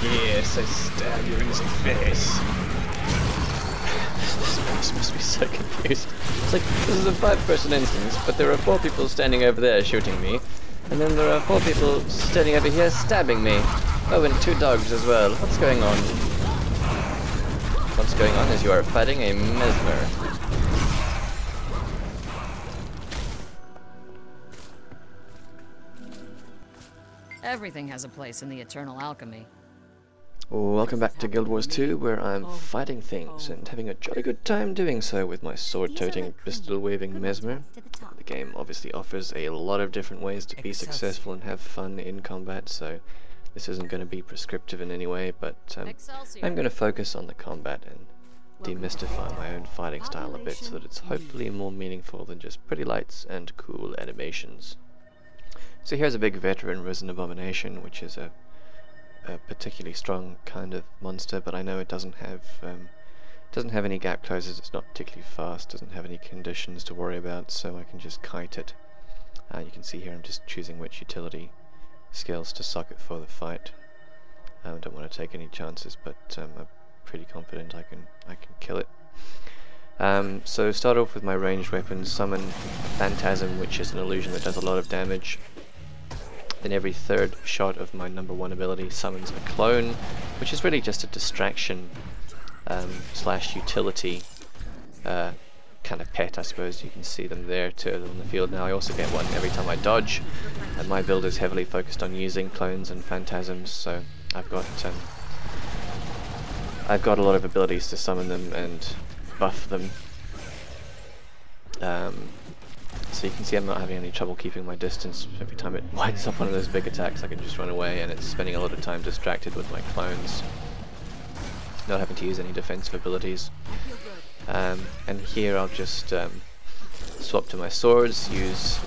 Yes, I stab you in the face. This boss must be so confused. It's like, this is a 5-person instance, but there are 4 people standing over there shooting me, and then there are 4 people standing over here stabbing me. Oh, and 2 dogs as well. What's going on? What's going on is you are fighting a Mesmer. Everything has a place in the eternal alchemy. Welcome back to Guild Wars 2, where I'm fighting things and having a jolly good time doing so with my sword-toting, pistol-waving Mesmer. The game obviously offers a lot of different ways to be successful and have fun in combat, so this isn't going to be prescriptive in any way, but I'm going to focus on the combat and demystify my own fighting style a bit so that it's hopefully more meaningful than just pretty lights and cool animations. So here's a big veteran risen abomination, which is a particularly strong kind of monster, but I know it doesn't have any gap closes. It's not particularly fast, doesn't have any conditions to worry about, so I can just kite it. You can see here I'm just choosing which utility skills to socket for the fight. I don't want to take any chances, but I'm pretty confident I can kill it. So start off with my ranged weapons. Summon Phantasm, which is an illusion that does a lot of damage. Then every 3rd shot of my #1 ability summons a clone, which is really just a distraction slash utility kind of pet, I suppose. You can see them there, 2 of them in the field now. I also get one every time I dodge, and my build is heavily focused on using clones and phantasms, so I've got a lot of abilities to summon them and buff them. So you can see I'm not having any trouble keeping my distance. Every time it winds up one of those big attacks I can just run away, and it's spending a lot of time distracted with my clones, not having to use any defensive abilities. And here I'll just swap to my swords, use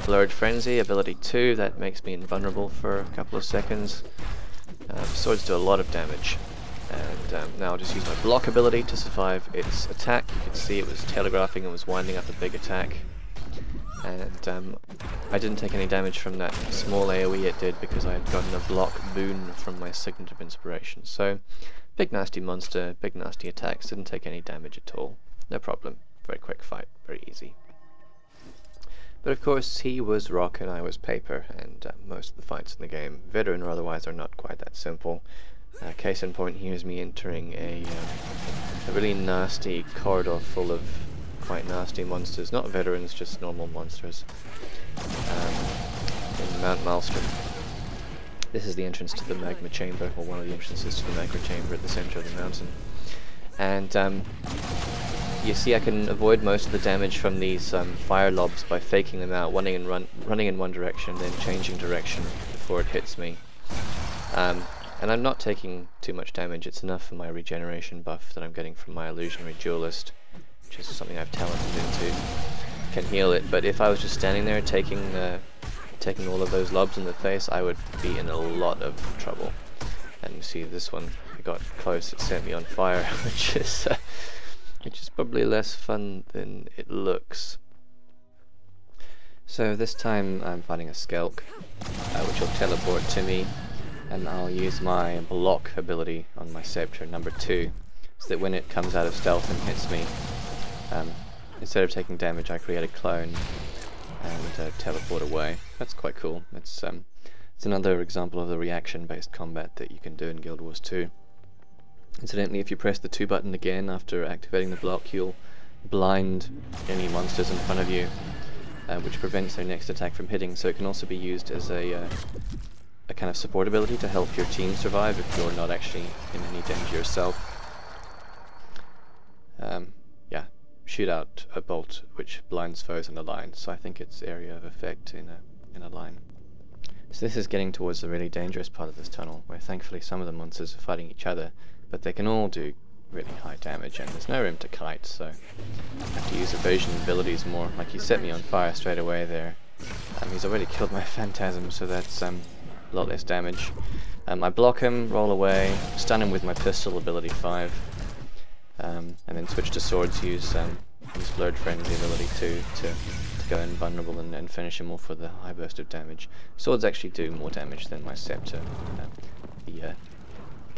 Blurred Frenzy, ability 2, that makes me invulnerable for a couple of seconds. Swords do a lot of damage, and now I'll just use my block ability to survive its attack. You can see it was telegraphing and was winding up a big attack. And I didn't take any damage from that small AoE it did because I had gotten a block boon from my Signet of Inspiration. So, big nasty monster, big nasty attacks, didn't take any damage at all. No problem. Very quick fight, very easy. But of course, he was rock and I was paper, and most of the fights in the game, veteran or otherwise, are not quite that simple. Case in point, here's me entering a really nasty corridor full of quite nasty monsters, not veterans, just normal monsters, in Mount Maelstrom. This is the entrance to the magma chamber, or one of the entrances to the magma chamber at the center of the mountain. And you see I can avoid most of the damage from these fire lobs by faking them out, running in one direction, then changing direction before it hits me. And I'm not taking too much damage. It's enough for my regeneration buff that I'm getting from my illusionary duelist, which is something I've talented into, can heal it. But if I was just standing there taking all of those lobs in the face, I would be in a lot of trouble. And you see this one, I got close, it set me on fire, which is probably less fun than it looks. So this time I'm fighting a Skelk, which will teleport to me, and I'll use my block ability on my scepter, #2, so that when it comes out of stealth and hits me, instead of taking damage, I create a clone and teleport away. That's quite cool. It's another example of the reaction-based combat that you can do in Guild Wars 2. Incidentally, if you press the 2 button again after activating the block, you'll blind any monsters in front of you, which prevents their next attack from hitting. So it can also be used as a kind of support ability to help your team survive if you're not actually in any danger yourself. Yeah, shoot out a bolt which blinds foes in a line, so I think it's area of effect in a line. So this is getting towards the really dangerous part of this tunnel, where thankfully some of the monsters are fighting each other, but they can all do really high damage, and there's no room to kite, so I have to use evasion abilities more. Like, he set me on fire straight away there. He's already killed my Phantasm, so that's a lot less damage. I block him, roll away, stun him with my pistol, ability 5, and then switch to swords, use Blurred Frenzy, ability 2, to go invulnerable and finish him off with a high burst of damage. Swords actually do more damage than my scepter.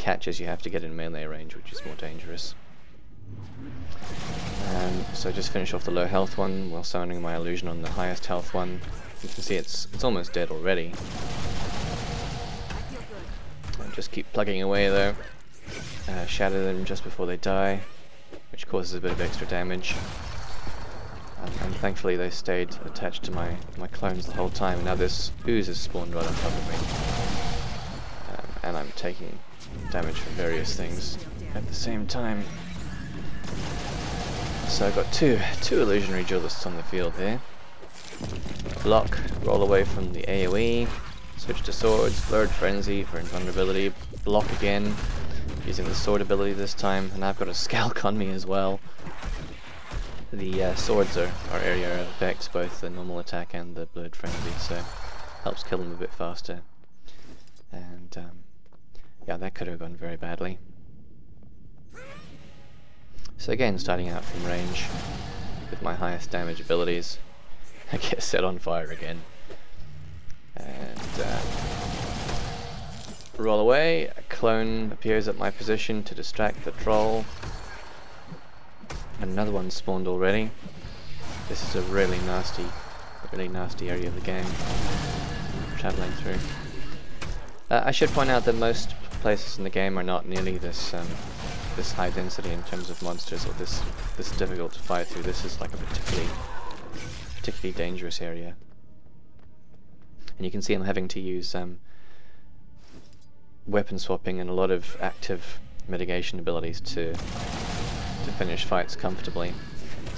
catches you have to get in melee range, which is more dangerous. So just finish off the low health one while summoning my illusion on the highest health one. You can see it's almost dead already. And just keep plugging away though. Shatter them just before they die, which causes a bit of extra damage. And thankfully they stayed attached to my clones the whole time. Now this ooze has spawned right on top of me. And I'm taking damage from various things at the same time. So I've got two illusionary duelists on the field here. Block, roll away from the AoE, switch to swords, blurred frenzy for invulnerability, block again, using the sword ability this time, and I've got a scalp on me as well. The swords are area of effect, both the normal attack and the blurred frenzy, so helps kill them a bit faster. And yeah, that could have gone very badly. So again, starting out from range with my highest damage abilities, I get set on fire again. And roll away, a clone appears at my position to distract the troll. And another one spawned already. This is a really nasty area of the game traveling through. I should point out that most places in the game are not nearly this this high density in terms of monsters, or this difficult to fight through. This is like a particularly dangerous area. And you can see I'm having to use weapon swapping and a lot of active mitigation abilities to finish fights comfortably.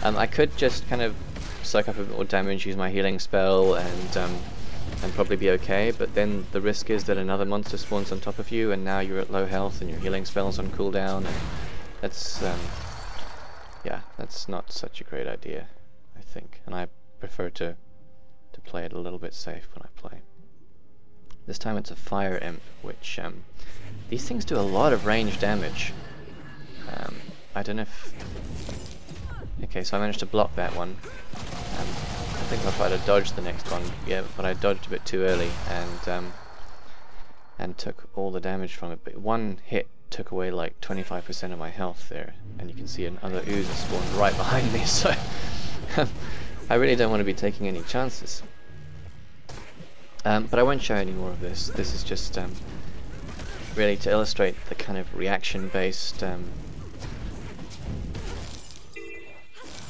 I could just kind of soak up a bit more damage, use my healing spell, and probably be okay, but then the risk is that another monster spawns on top of you and now you're at low health and your healing spell's on cooldown, and that's yeah, that's not such a great idea, I think, and I prefer to play it a little bit safe when I play. This time it's a fire imp, which these things do a lot of range damage. I don't know if... Okay, so I managed to block that one. I think I'll try to dodge the next one, yeah, but I dodged a bit too early and took all the damage from it. But one hit took away like 25% of my health there, and you can see another ooze has spawned right behind me, so I really don't want to be taking any chances. But I won't show any more of this. This is just really to illustrate the kind of reaction-based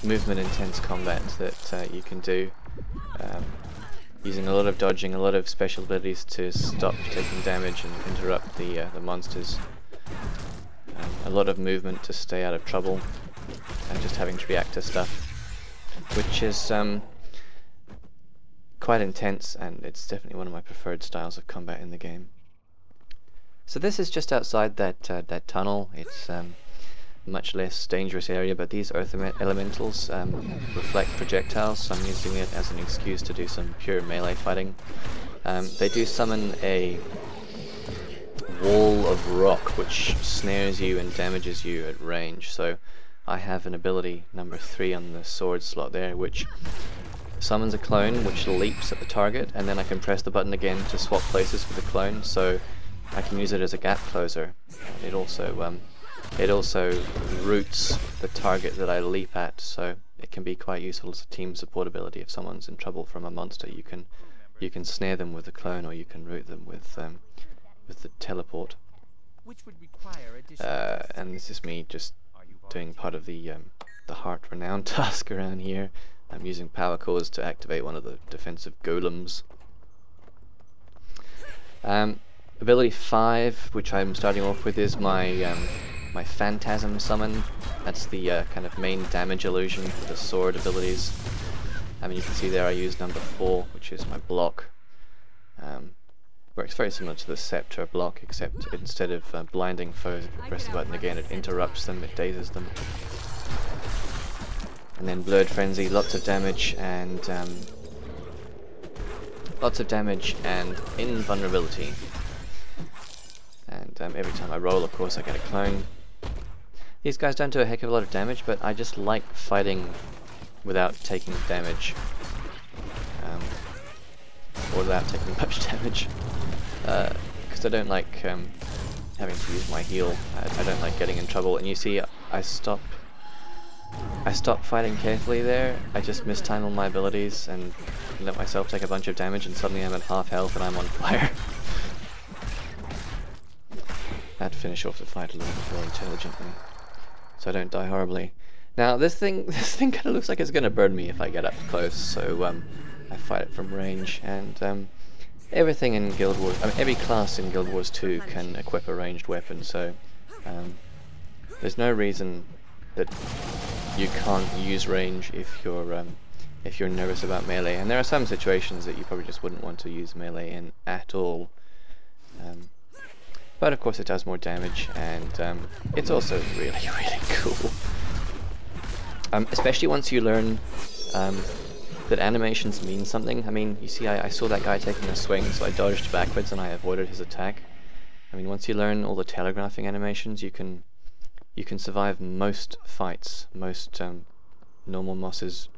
movement intense combat that you can do, using a lot of dodging, a lot of special abilities to stop taking damage and interrupt the monsters, a lot of movement to stay out of trouble, and just having to react to stuff, which is quite intense, and it's definitely one of my preferred styles of combat in the game. So this is just outside that tunnel. It's much less dangerous area, but these earth elementals reflect projectiles, so I'm using it as an excuse to do some pure melee fighting. They do summon a wall of rock which snares you and damages you at range, so I have an ability number 3 on the sword slot there, which summons a clone which leaps at the target, and then I can press the button again to swap places with the clone, so I can use it as a gap closer. It also roots the target that I leap at, so it can be quite useful as a team support ability. If someone's in trouble from a monster, you can snare them with the clone, or you can root them with the teleport. And this is me just doing part of the Heart Renown task around here. I'm using power cores to activate one of the defensive golems. Ability 5, which I'm starting off with, is my my Phantasm Summon. That's the kind of main damage illusion for the sword abilities. You can see there I use number 4, which is my block. Works very similar to the scepter block, except instead of blinding foes, if you press the button again, it interrupts them, it dazes them. And then Blurred Frenzy, lots of damage and invulnerability. And every time I roll, of course, I get a clone. These guys don't do a heck of a lot of damage, but I just like fighting without taking damage. Or without taking much damage. Because I don't like having to use my heal. I don't like getting in trouble, and you see I stop fighting carefully there. I just mistime all my abilities and let myself take a bunch of damage, and suddenly I'm at half health and I'm on fire. I had to finish off the fight a little bit more intelligently, so I don't die horribly. Now this thing kind of looks like it's going to burn me if I get up close, so I fight it from range, and everything in Guild Wars, I mean every class in Guild Wars 2 can equip a ranged weapon, so there's no reason that you can't use range if you're nervous about melee. And there are some situations that you probably just wouldn't want to use melee in at all. But of course it does more damage, and it's also really, really cool. Especially once you learn that animations mean something. I mean, you see, I saw that guy taking a swing, so I dodged backwards and I avoided his attack. I mean, once you learn all the telegraphing animations, you can survive most fights, most normal mobs,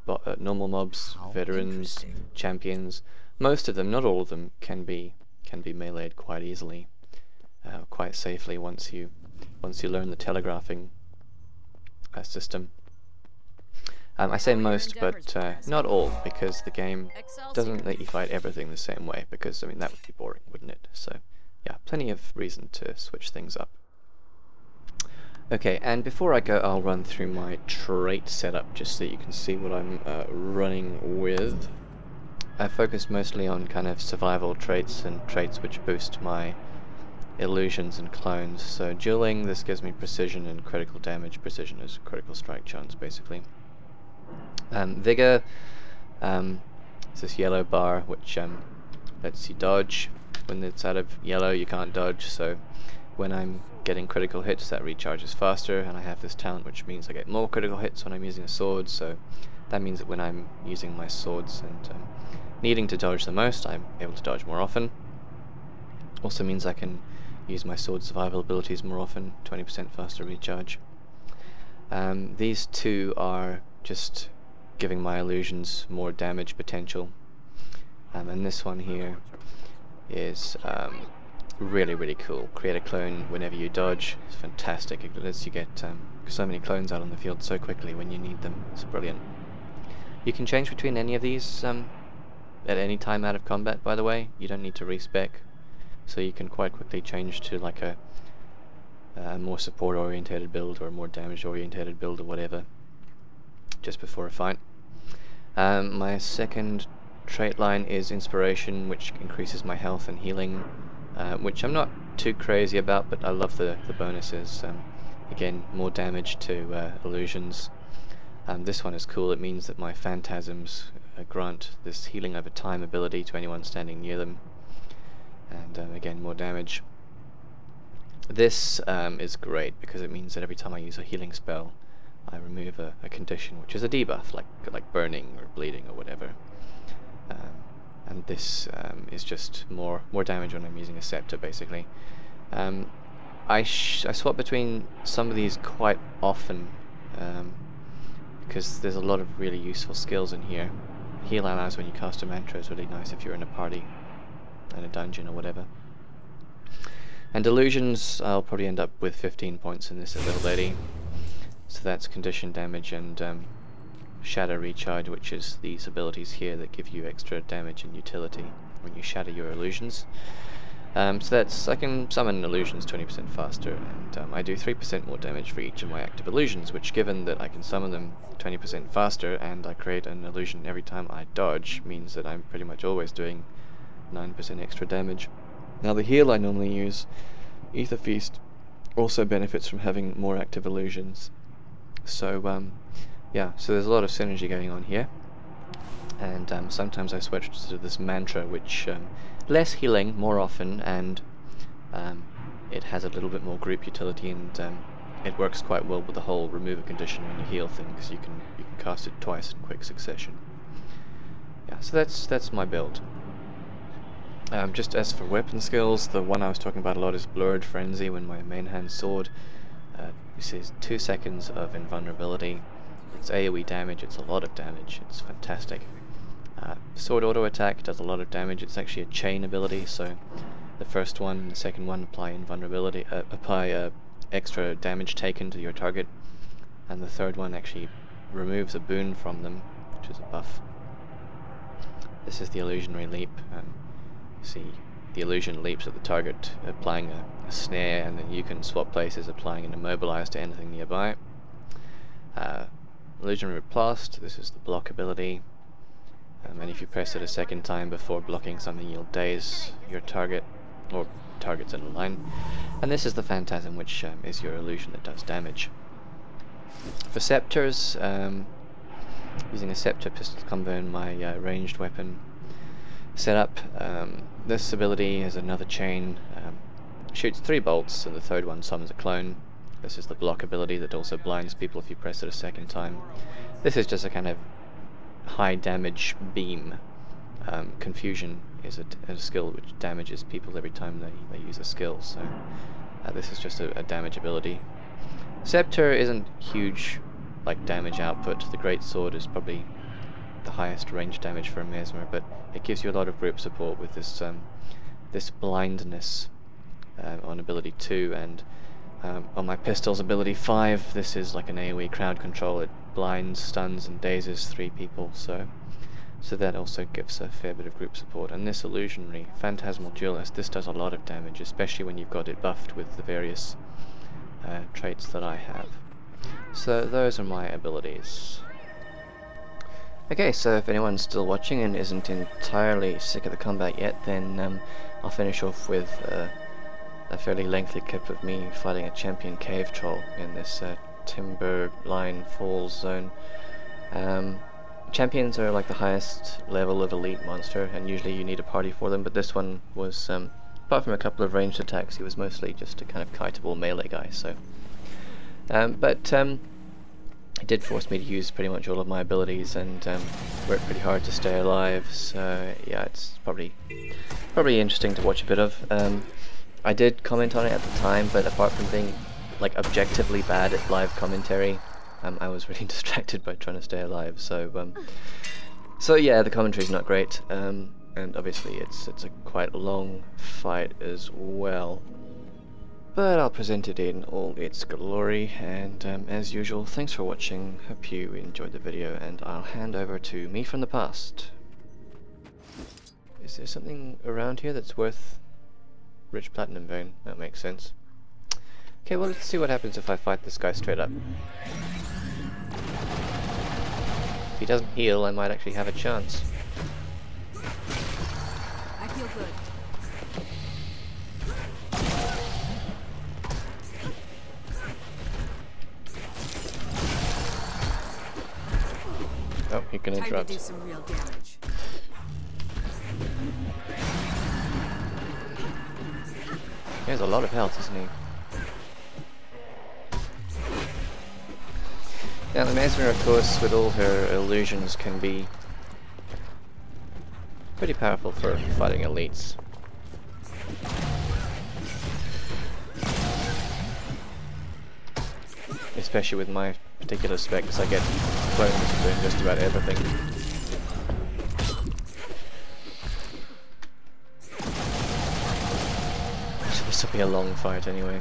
veterans, champions. Most of them, not all of them, can be meleeed quite easily, quite safely once you learn the telegraphing system. I say most, but not all, because the game doesn't let you fight everything the same way, because I mean that would be boring, wouldn't it? So yeah, plenty of reason to switch things up. Okay, and before I go, I'll run through my trait setup just so you can see what I'm running with. I focused mostly on kind of survival traits and traits which boost my illusions and clones. So dueling, this gives me precision and critical damage. Precision is critical strike chance, basically. Vigor, it's this yellow bar which lets you dodge. When it's out of yellow you can't dodge, so when I'm getting critical hits that recharges faster, and I have this talent which means I get more critical hits when I'm using a sword, so that means that when I'm using my swords and needing to dodge the most, I'm able to dodge more often. Also means I can use my sword survival abilities more often, 20% faster recharge. These two are just giving my illusions more damage potential, and this one here is really, really cool. Create a clone whenever you dodge. It's fantastic. It lets you get so many clones out on the field so quickly when you need them. It's brilliant. You can change between any of these at any time out of combat, by the way. You don't need to respec, so you can quite quickly change to like a more support orientated build or a more damage orientated build or whatever just before a fight. My second trait line is inspiration, which increases my health and healing, which I'm not too crazy about, but I love the bonuses. Again, more damage to illusions. This one is cool. It means that my phantasms grant this healing over time ability to anyone standing near them, and again, more damage. This is great because it means that every time I use a healing spell I remove a condition which is a debuff, like burning or bleeding or whatever. And this is just more damage when I'm using a scepter, basically. I swap between some of these quite often because there's a lot of really useful skills in here. Heal allies when you cast a mantra is really nice if you're in a party, in a dungeon or whatever. And illusions, I'll probably end up with 15 points in this little lady. So that's condition damage and shatter recharge, which is these abilities here that give you extra damage and utility when you shatter your illusions. So that's, I can summon illusions 20% faster, and I do 3% more damage for each of my active illusions, which, given that I can summon them 20% faster and I create an illusion every time I dodge, means that I'm pretty much always doing 9% extra damage. Now the heal I normally use, Ether Feast, also benefits from having more active illusions. So yeah, so there's a lot of synergy going on here, and sometimes I switch to this mantra, which less healing more often, and it has a little bit more group utility, and it works quite well with the whole remove a condition when you heal thing, because you can cast it twice in quick succession. Yeah, so that's my build. Just as for weapon skills, the one I was talking about a lot is Blurred Frenzy. When my main hand sword uses 2 seconds of invulnerability. It's AoE damage, it's a lot of damage, it's fantastic. Sword auto attack does a lot of damage. It's actually a chain ability, so The first one and the second one apply invulnerability, extra damage taken to your target, and the third one actually removes a boon from them, which is a buff. This is the illusionary leap. See, the illusion leaps at the target, applying a snare, and then you can swap places, applying an immobilize to anything nearby. Illusionary blast. This is the block ability, and if you press it a second time before blocking something, you'll daze your target, or targets in a line. And this is the phantasm, which is your illusion that does damage. For scepters, using a scepter pistol combo in my ranged weapon setup, this ability is another chain, shoots 3 bolts, and the third one summons a clone. This is the block ability that also blinds people if you press it a second time. This is just a kind of high damage beam. Confusion is a skill which damages people every time they use a skill, so this is just a damage ability. Scepter isn't huge like damage output. The great sword is probably the highest range damage for a Mesmer, but it gives you a lot of group support with this this blindness on ability 2, and on my pistol's ability 5, this is like an AoE crowd control. It blinds, stuns, and dazes 3 people, so that also gives a fair bit of group support. And this illusionary phantasmal duelist, this does a lot of damage, especially when you've got it buffed with the various traits that I have. So those are my abilities. Okay, so if anyone's still watching and isn't entirely sick of the combat yet, then I'll finish off with a fairly lengthy clip of me fighting a champion cave troll in this Timberline Falls zone. Champions are like the highest level of elite monster, and usually you need a party for them, but this one was, apart from a couple of ranged attacks, he was mostly just a kind of kiteable melee guy, so... it did force me to use pretty much all of my abilities and work pretty hard to stay alive, so yeah, it's probably interesting to watch a bit of. I did comment on it at the time, but apart from being like objectively bad at live commentary, I was really distracted by trying to stay alive, so yeah, the commentary's not great, and obviously it's a quite long fight as well. But I'll present it in all its glory, and as usual, thanks for watching, hope you enjoyed the video, and I'll hand over to me from the past. Is there something around here that's worth rich platinum vein? That makes sense. Okay, well, let's see what happens if I fight this guy straight up. If he doesn't heal, I might actually have a chance. I feel good. Oh, he can interrupt. Time to do some real damage. He has a lot of health, doesn't he? Now the Mesmer, of course, with all her illusions, can be pretty powerful for fighting elites. Especially with my particular specs, I get clones doing just about everything. So this will be a long fight anyway.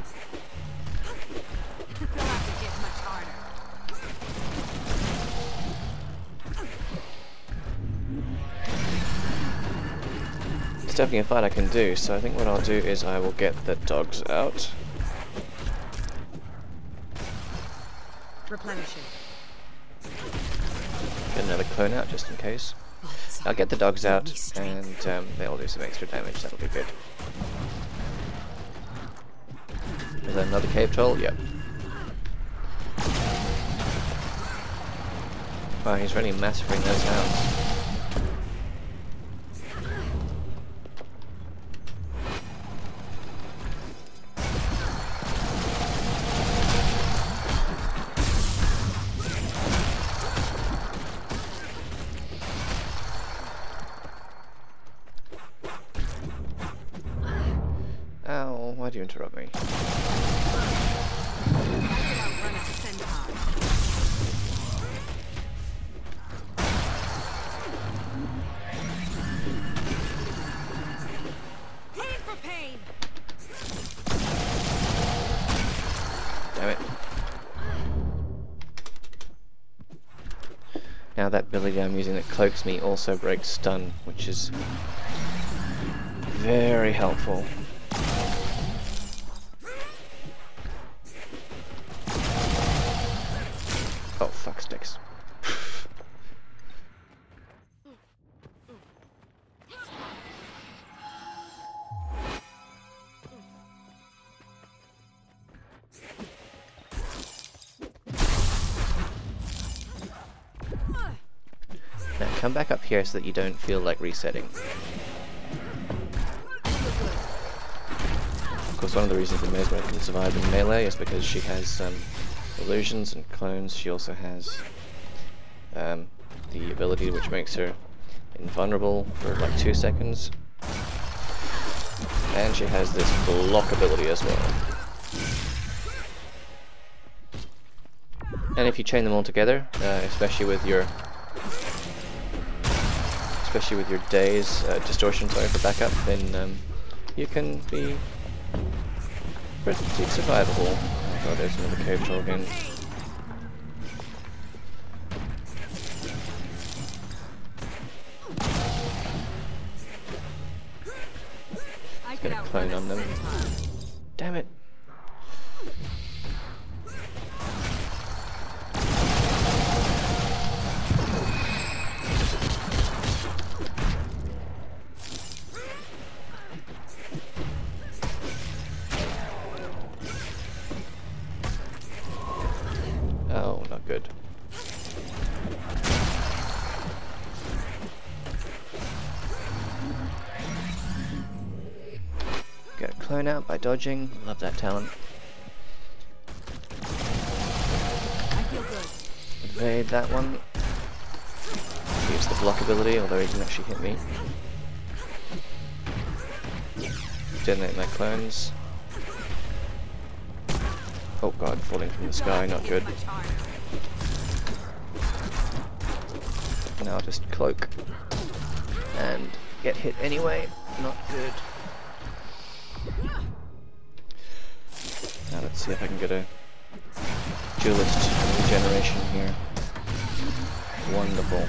It's definitely a fight I can do, so I think what I'll do is I will get the dogs out. Replenishing. Get another clone out just in case. I'll get the dogs out and they'll do some extra damage, that'll be good. Is that another cave troll? Yep. Wow, he's really massacring those hounds. Ow, why do you interrupt me? Pain for pain. Damn it. Now that ability I'm using that cloaks me also breaks stun, which is very helpful. Oh, fuck sticks. Now come back up here so that you don't feel like resetting. Of course, one of the reasons that Mesmer can survive in melee is because she has illusions and clones. She also has the ability which makes her invulnerable for like 2 seconds. And she has this block ability as well. And if you chain them all together, especially with your days distortion, sorry, for backup, then you can be pretty survivable. Oh, there's another cave troll again. Get a clone on them. Damn it! Oh, not good. Get a clone out by dodging. Love that talent. I feel good. Evade that one. Use the block ability, although he didn't actually hit me. Detonate my clones. Oh god, falling from the sky, not good. Now I'll just cloak and get hit anyway, not good. Now let's see if I can get a duelist regeneration here. Wonderful.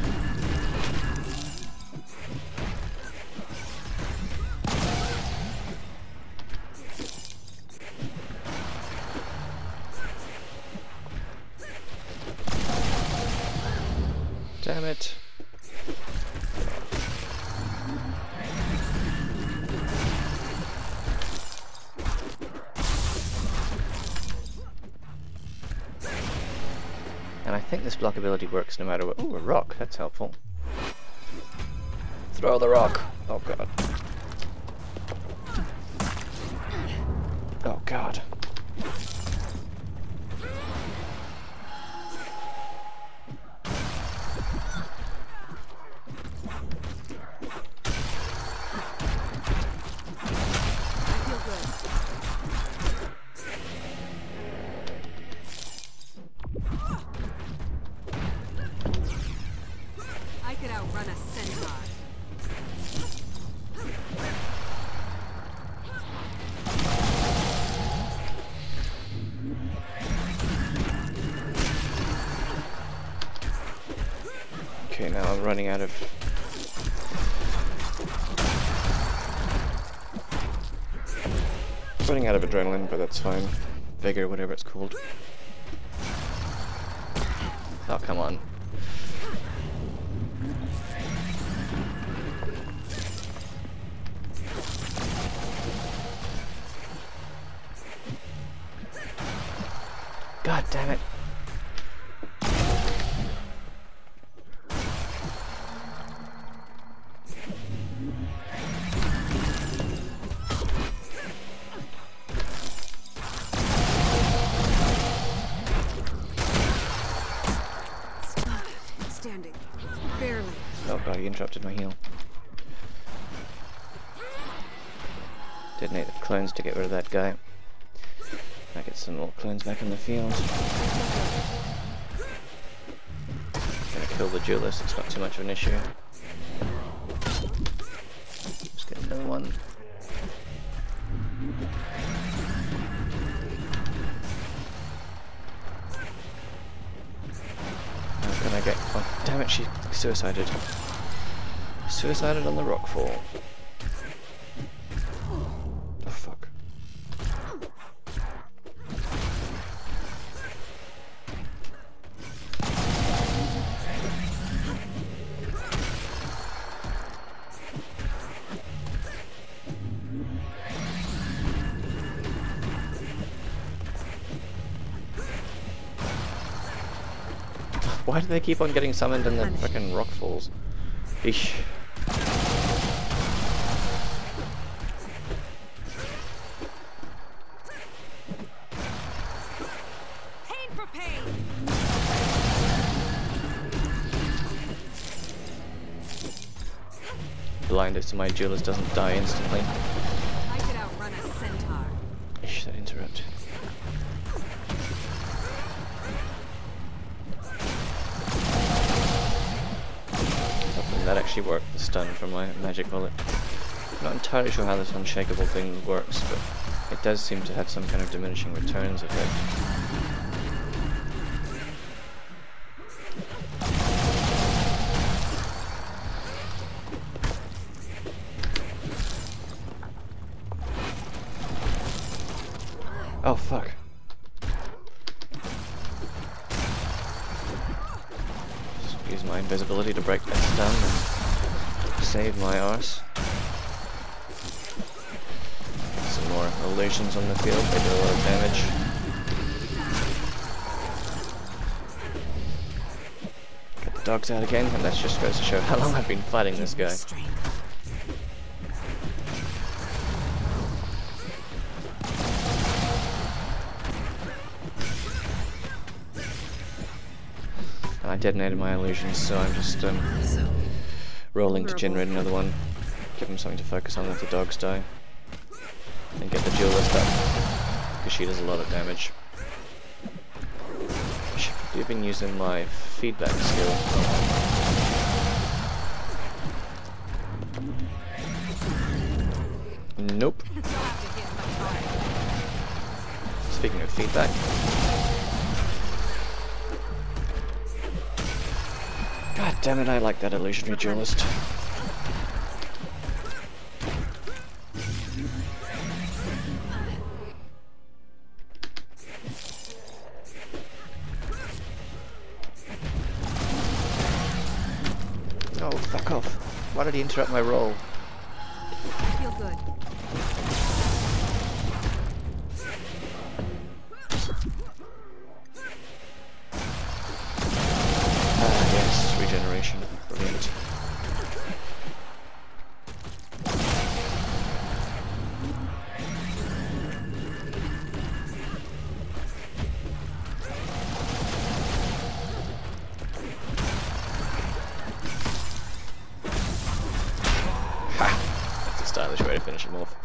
Damn it. And I think this block ability works no matter what. Ooh, a rock, that's helpful. Throw the rock. Oh god. Oh god. I could outrun a centaur. Okay, now I'm running out of adrenaline, but that's fine. Vigor, whatever it's called. Oh, come on. God damn it. Standing. Barely. Oh god, he interrupted my heal. Detonate the clones to get rid of that guy. I get some more clones back in the field. Gonna kill the duelist, it's not too much of an issue. Just get another one. damn it, she suicided. Suicided on the rockfall. Oh fuck. Why do they keep on getting summoned in the frickin' rock falls? Eesh. Pain for pain. Blinded so my duelist doesn't die instantly. I could outrun a centaur. Eesh, that interrupt. That actually worked, the stun from my magic bullet. Not entirely sure how this unshakable thing works, but it does seem to have some kind of diminishing returns effect. Oh fuck. Use my invisibility to break that stun and save my arse. Some more illusions on the field, they do a lot of damage. Get the dogs out again, and that just goes to show how long I've been fighting this guy. I detonated my illusions, so I'm just rolling to generate another one. Give him something to focus on if the dogs die. And get the duelist up, because she does a lot of damage. I should have been using my feedback skill. Nope. Speaking of feedback. God damn it, I like that illusionary duelist. Oh, fuck off. Why did he interrupt my roll? I feel good. Yes, regeneration. Brilliant. Ha! That's a stylish way to finish him off.